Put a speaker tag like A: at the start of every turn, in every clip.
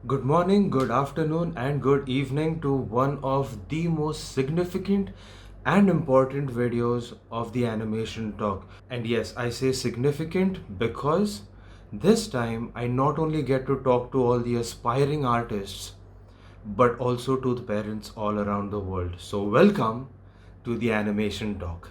A: Good morning, good afternoon, and good evening to one of the most significant and important videos of the animation talk. And yes, I say significant because this time I not only get to talk to all the aspiring artists but also to the parents all around the world. So, welcome to the Animation Talk.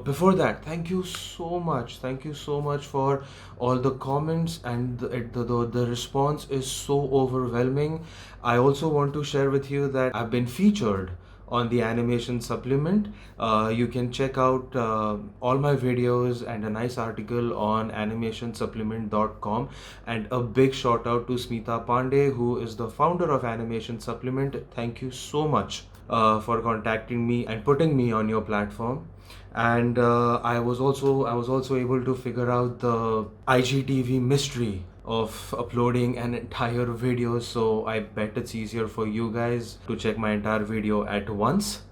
A: Before that, thank you so much. Thank you so much for all the comments, and the response is so overwhelming. I also want to share with you that I've been featured on the animation supplement. You can check out all my videos and a nice article on animationsupplement.com. And a big shout out to Smita Pandey, who is the founder of Animation Supplement. Thank you so much for contacting me and putting me on your platform. And I was also able to figure out the IGTV mystery of uploading an entire video, so I bet it's easier for you guys to check my entire video at once.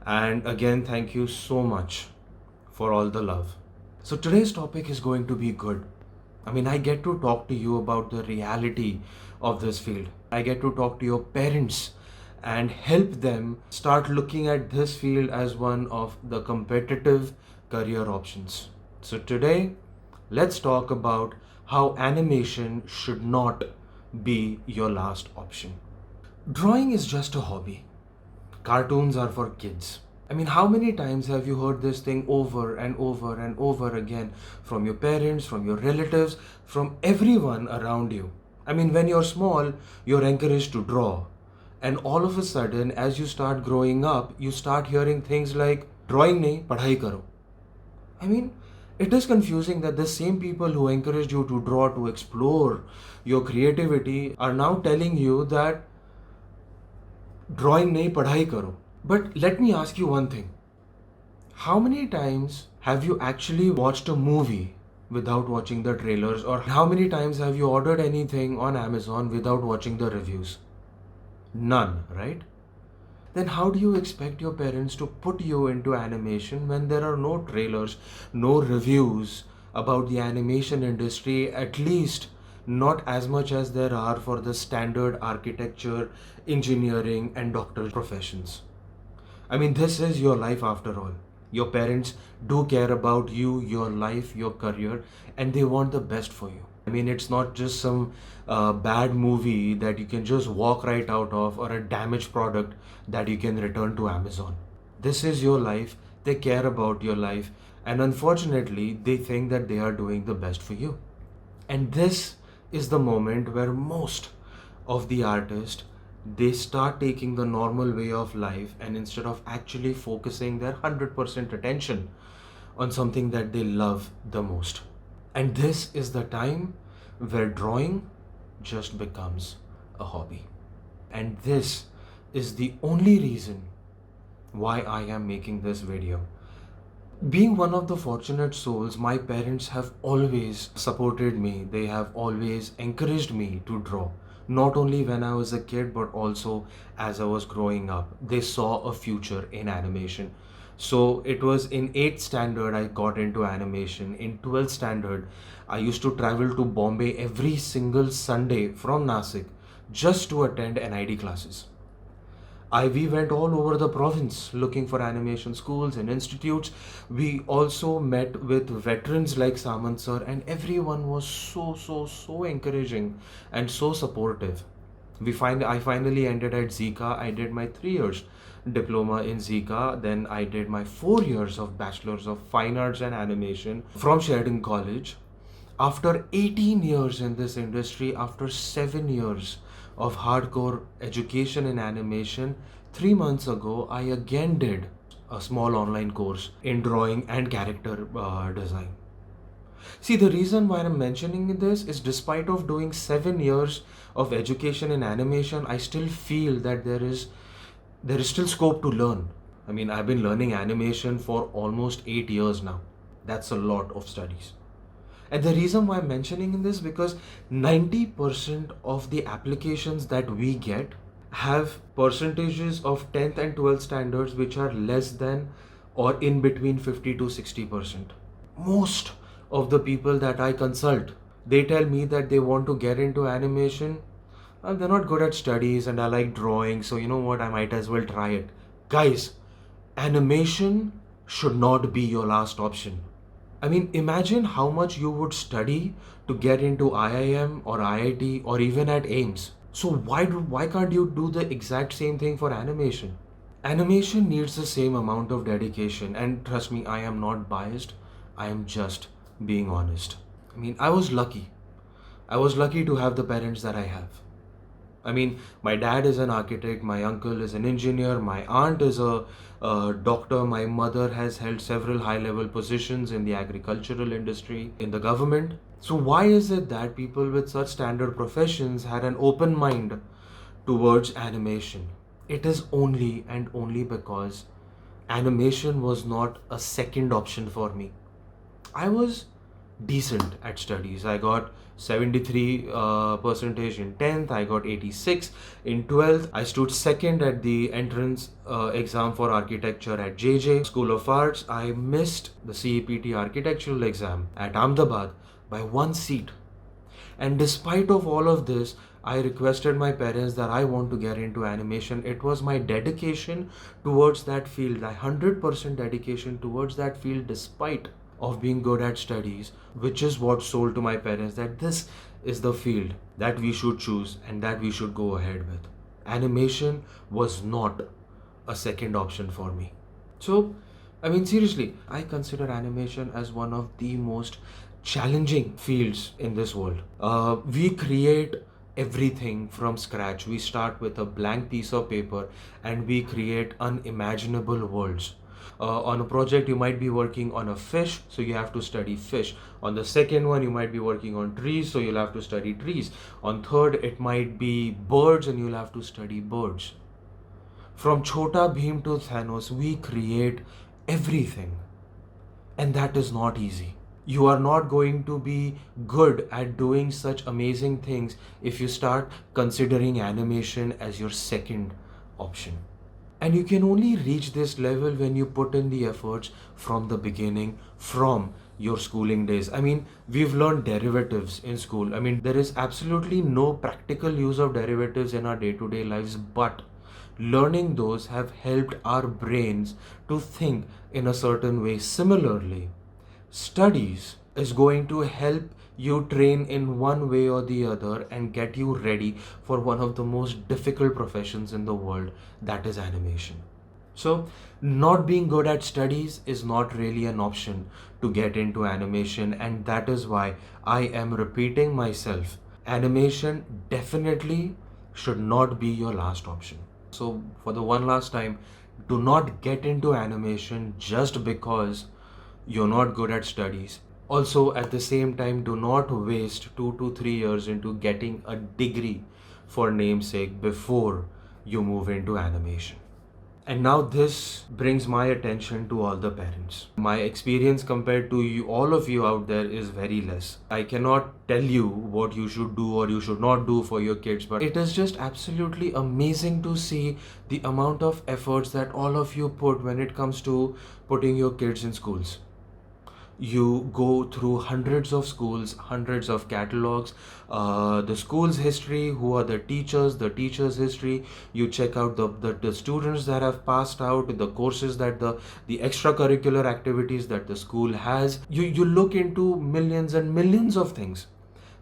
A: And again, thank you so much for all the love. So today's topic is going to be good. I mean, I get to talk to you about the reality of this field. I get to talk to your parents and help them start looking at this field as one of the competitive career options. So today, let's talk about how animation should not be your last option. Drawing is just a hobby. Cartoons are for kids. I mean, how many times have you heard this thing over and over and over again from your parents, from your relatives, from everyone around you? I mean, when you're small, you're encouraged to draw. And all of a sudden, as you start growing up, you start hearing things like, drawing nahi, padhai karo. I mean, it is confusing that the same people who encouraged you to draw, to explore your creativity, are now telling you that drawing nahi, padhai karo. But let me ask you one thing. How many times have you actually watched a movie without watching the trailers? Or how many times have you ordered anything on Amazon without watching the reviews? None, right? Then how do you expect your parents to put you into animation when there are no trailers, no reviews about the animation industry, at least not as much as there are for the standard architecture, engineering, and doctoral professions? I mean, this is your life after all. Your parents do care about you, your life, your career, and they want the best for you. I mean, it's not just some bad movie that you can just walk right out of, or a damaged product that you can return to Amazon. This is your life, they care about your life, and unfortunately, they think that they are doing the best for you. And this is the moment where most of the artists, they start taking the normal way of life, and instead of actually focusing their 100% attention on something that they love the most. And this is the time where drawing just becomes a hobby. And this is the only reason why I am making this video. Being one of the fortunate souls, my parents have always supported me. They have always encouraged me to draw. Not only when I was a kid, but also as I was growing up. They saw a future in animation. So it was in 8th standard I got into animation. In 12th standard, I used to travel to Bombay every single Sunday from Nasik just to attend NID classes. We went all over the province looking for animation schools and institutes. We also met with veterans like Samant sir, and everyone was so encouraging and so supportive. I finally ended at Zika. I did my 3 years diploma in Zika. Then I did my 4 years of Bachelor's of Fine Arts and Animation from Sheridan College. After 18 years in this industry, after 7 years of hardcore education in animation, 3 months ago, I again did a small online course in drawing and character design. See, the reason why I'm mentioning this is despite of doing 7 years of education in animation, I still feel that there is still scope to learn. I mean, I've been learning animation for almost 8 years now. That's a lot of studies. And the reason why I'm mentioning this because 90% of the applications that we get have percentages of 10th and 12th standards which are less than or in between 50 to 60%. Most of the people that I consult, they tell me that they want to get into animation they're not good at studies and I like drawing, so you know what, I might as well try it. Guys, animation should not be your last option. I mean, imagine how much you would study to get into IIM or IIT or even at AIMS. So why can't you do the exact same thing for animation? Animation needs the same amount of dedication, and trust me, I am not biased. I am just being honest. I mean, I was lucky. I was lucky to have the parents that I have. I mean, my dad is an architect, my uncle is an engineer, my aunt is a doctor, my mother has held several high level positions in the agricultural industry, in the government. So, why is it that people with such standard professions had an open mind towards animation? It is only and only because animation was not a second option for me. I was decent at studies. I got 73 percentage in 10th. I got 86 in 12th. I stood second at the entrance exam for architecture at JJ School of Arts. I missed the CEPT architectural exam at Ahmedabad by one seat. And despite of all of this, I requested my parents that I want to get into animation. It was my dedication towards that field, my 100% dedication towards that field, despite of being good at studies, which is what sold to my parents that this is the field that we should choose and that we should go ahead with. Animation was not a second option for me. So, I mean, seriously, I consider animation as one of the most challenging fields in this world. We create everything from scratch. We start with a blank piece of paper and we create unimaginable worlds. On a project, you might be working on a fish, so you have to study fish. On the second one, you might be working on trees, so you'll have to study trees. On third, it might be birds, and you'll have to study birds. From Chota Bheem to Thanos, we create everything. And that is not easy. You are not going to be good at doing such amazing things if you start considering animation as your second option. And you can only reach this level when you put in the efforts from the beginning, from your schooling days. I mean, we've learned derivatives in school. I mean, there is absolutely no practical use of derivatives in our day to day lives, but learning those have helped our brains to think in a certain way. Similarly, studies is going to help you train in one way or the other and get you ready for one of the most difficult professions in the world, that is animation. So, not being good at studies is not really an option to get into animation, and that is why I am repeating myself. Animation definitely should not be your last option. So, for the one last time, do not get into animation just because you're not good at studies. Also, at the same time, do not waste 2 to 3 years into getting a degree for namesake before you move into animation. And now this brings my attention to all the parents. My experience compared to you, all of you out there, is very less. I cannot tell you what you should do or you should not do for your kids, but it is just absolutely amazing to see the amount of efforts that all of you put when it comes to putting your kids in schools. You go through hundreds of schools, hundreds of catalogs, the school's history, who are the teachers' history. You check out the students that have passed out, the courses that the extracurricular activities that the school has. You look into millions and millions of things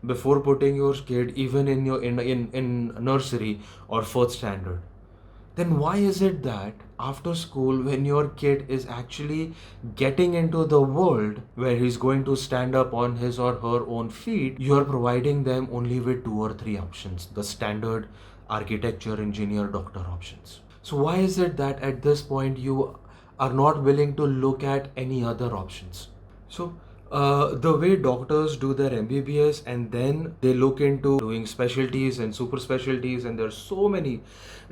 A: before putting your kid even in nursery or fourth standard. Then why is it that after school, when your kid is actually getting into the world where he's going to stand up on his or her own feet, you're providing them only with 2 or 3 options, the standard architecture, engineer, doctor options? So why is it that at this point you are not willing to look at any other options? So the way doctors do their MBBS and then they look into doing specialties and super specialties, and there's so many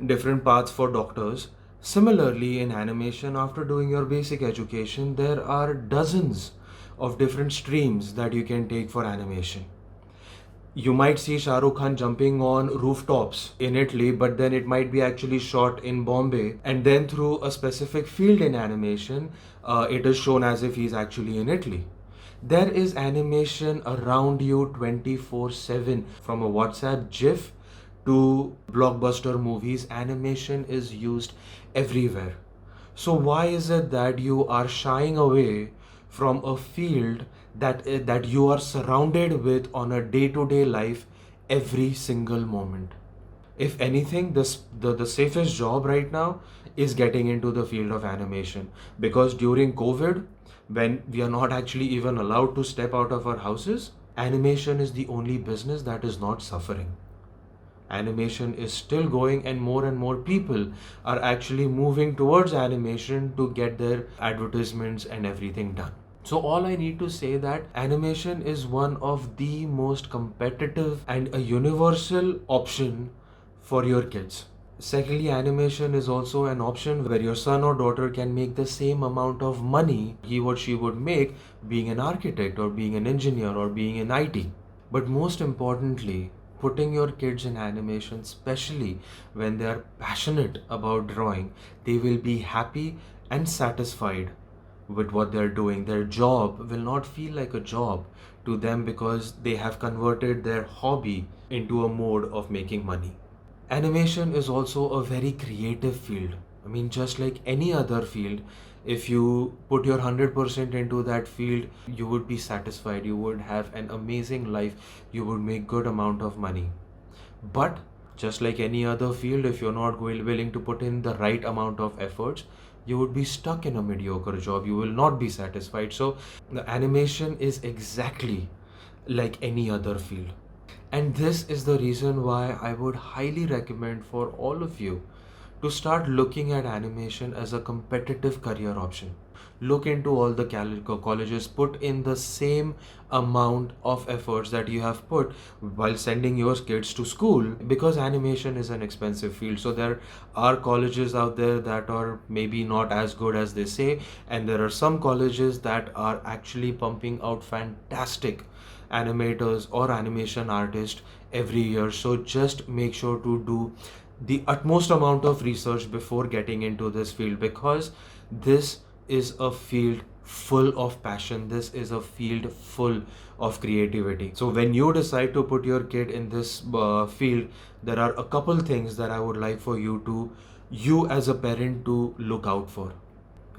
A: different paths for doctors. Similarly, in animation, after doing your basic education, there are dozens of different streams that you can take for animation. You might see Shah Rukh Khan jumping on rooftops in Italy, but then it might be actually shot in Bombay, and then through a specific field in animation, it is shown as if he's actually in Italy. There is animation around you 24/7, from a WhatsApp GIF to blockbuster movies, animation is used everywhere. So why is it that you are shying away from a field that you are surrounded with on a day-to-day life every single moment? If anything, the safest job right now is getting into the field of animation, because during COVID, when we are not actually even allowed to step out of our houses, animation is the only business that is not suffering. Animation is still going, and more people are actually moving towards animation to get their advertisements and everything done. So all I need to say that animation is one of the most competitive and a universal option for your kids. Secondly, animation is also an option where your son or daughter can make the same amount of money he or she would make being an architect or being an engineer or being in IT. But most importantly, putting your kids in animation, especially when they are passionate about drawing, they will be happy and satisfied with what they're doing. Their job will not feel like a job to them because they have converted their hobby into a mode of making money. Animation is also a very creative field. I mean, just like any other field, if you put your 100% into that field, you would be satisfied, you would have an amazing life, you would make good amount of money. But just like any other field, if you're not willing to put in the right amount of efforts, you would be stuck in a mediocre job, you will not be satisfied. So the animation is exactly like any other field. And this is the reason why I would highly recommend for all of you to start looking at animation as a competitive career option. Look into all the colleges, put in the same amount of efforts that you have put while sending your kids to school, because animation is an expensive field. So there are colleges out there that are maybe not as good as they say, and there are some colleges that are actually pumping out fantastic animators or animation artists every year. So just make sure to do the utmost amount of research before getting into this field, because this is a field full of passion, this is a field full of creativity. So when you decide to put your kid in this field, there are a couple things that I would like for you as a parent to look out for.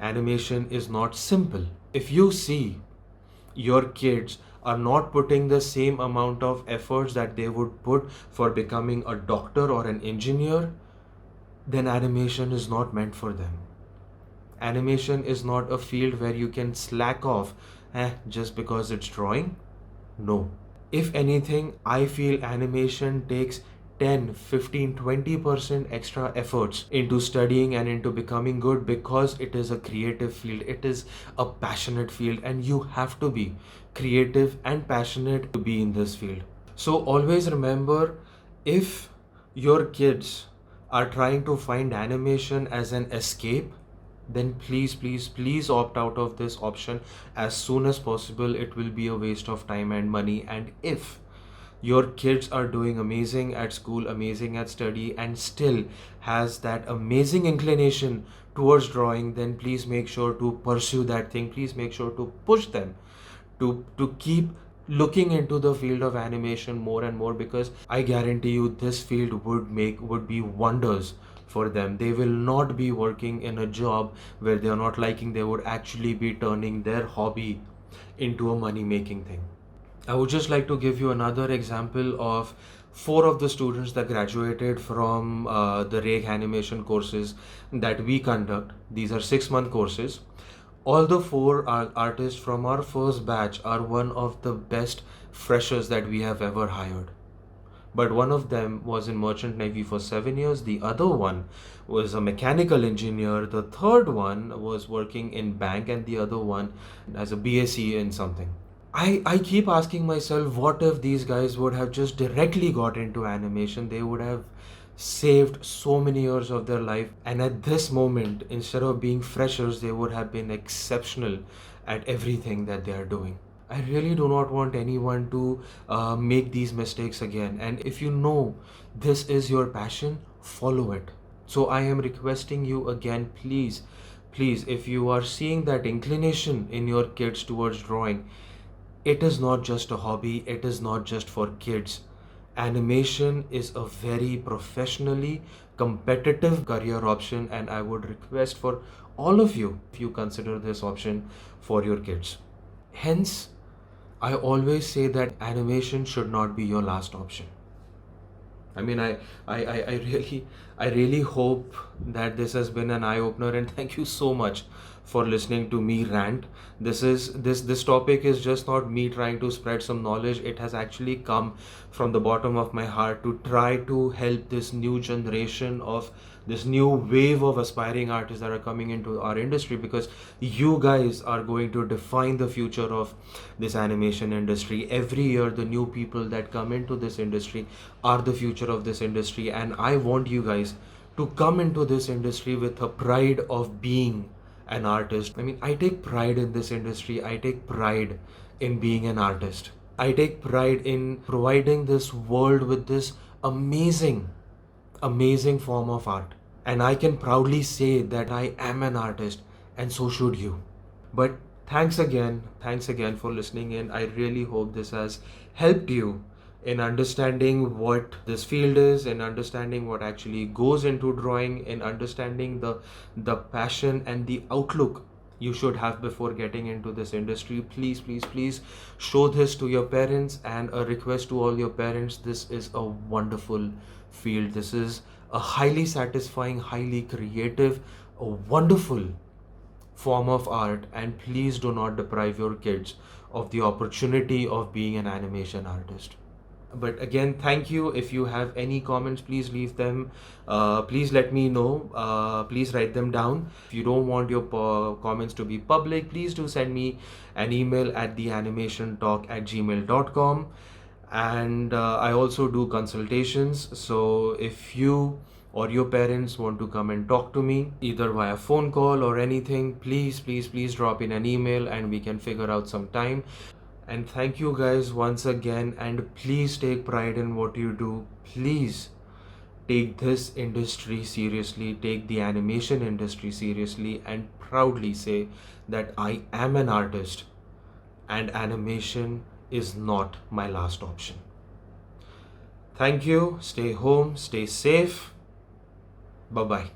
A: Animation is not simple. If you see your kids are not putting the same amount of efforts that they would put for becoming a doctor or an engineer, then animation is not meant for them. Animation is not a field where you can slack off just because it's drawing. No. If anything, I feel animation takes 10, 15, 20% extra efforts into studying and into becoming good, because it is a creative field, it is a passionate field, and you have to be creative and passionate to be in this field. So always remember, if your kids are trying to find animation as an escape, then please opt out of this option as soon as possible. It will be a waste of time and money. And if your kids are doing amazing at school, amazing at study, and still has that amazing inclination towards drawing, then please make sure to pursue that thing. Please make sure to push them to keep looking into the field of animation more and more, because I guarantee you this field would be wonders for them. They will not be working in a job where they are not liking. They would actually be turning their hobby into a money making thing. I would just like to give you another example of four of the students that graduated from the RAGE animation courses that we conduct. These are 6-month courses. All the four artists from our first batch are one of the best freshers that we have ever hired. But one of them was in Merchant Navy for 7 years. The other one was a mechanical engineer. The third one was working in bank, and the other one as a BSc in something. I keep asking myself, what if these guys would have just directly got into animation? They would have saved so many years of their life, and at this moment, instead of being freshers, they would have been exceptional at everything that they are doing. I really do not want anyone to make these mistakes again. And if you know this is your passion, follow it. So I am requesting you again, please, if you are seeing that inclination in your kids towards drawing, it is not just a hobby, it is not just for kids. Animation is a very professionally competitive career option, and I would request for all of you if you consider this option for your kids. Hence, I always say that animation should not be your last option. I mean, I really hope that this has been an eye opener, and thank you so much for listening to me rant. This topic is just not me trying to spread some knowledge. It has actually come from the bottom of my heart to try to help this new generation of this new wave of aspiring artists that are coming into our industry, because you guys are going to define the future of this animation industry. Every year the new people that come into this industry are the future of this industry, and I want you guys to come into this industry with a pride of being an artist. I mean, I take pride in this industry. I take pride in being an artist. I take pride in providing this world with this amazing form of art. And I can proudly say that I am an artist, and so should you. But thanks again for listening in. I really hope this has helped you in understanding what this field is, in understanding what actually goes into drawing, in understanding the passion and the outlook you should have before getting into this industry. Please show this to your parents, and a request to all your parents: this is a wonderful field. This is a highly satisfying, highly creative, a wonderful form of art, and please do not deprive your kids of the opportunity of being an animation artist. But again, thank you. If you have any comments, please leave them. Please let me know. Please write them down. If you don't want your comments to be public, please do send me an email at theanimationtalk@gmail.com. And I also do consultations. So if you or your parents want to come and talk to me either via phone call or anything, please drop in an email and we can figure out some time. And thank you guys once again, and please take pride in what you do. Please take this industry seriously, take the animation industry seriously, and proudly say that I am an artist and animation is not my last option. Thank you. Stay home, stay safe. Bye bye.